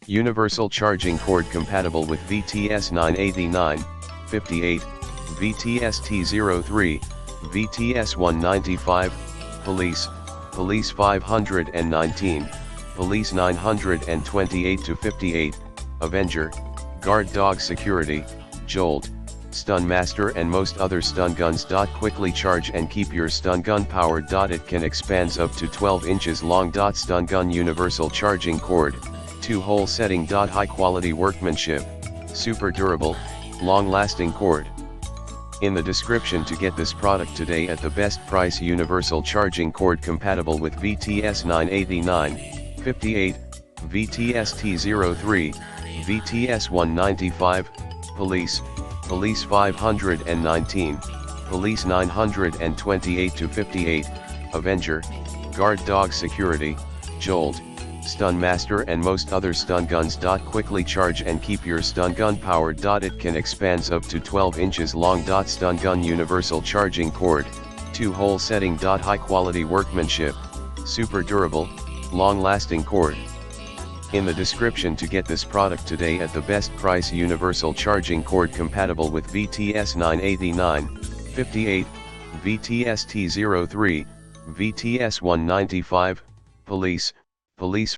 Universal charging cord compatible with VTS-989, 58, VTS-T03, VTS-195, Police, Police 519, Police 928-58, Avenger, Guard Dog Security, Jolt, Stun Master and most other stun guns. Quickly charge and keep your stun gun powered. It can expands up to 12 inches long. Stun gun universal charging cord, 2-hole setting. High quality workmanship, super durable, long lasting cord. In the description to get this product today at the best price. Universal charging cord compatible with VTS-989, 58, VTS-T03, VTS-195, Police, Police 519, Police 928-58, Avenger, Guard Dog Security, Jolt, Stun Master and most other stun guns. Quickly charge and keep your stun gun powered. It can expands up to 12 inches long. Stun gun universal charging cord, 2-hole setting. High quality workmanship, super durable, long lasting cord. In the description to get this product today at the best price. Universal charging cord compatible with VTS-989, 58, VTS-T03, VTS-195, Police, Police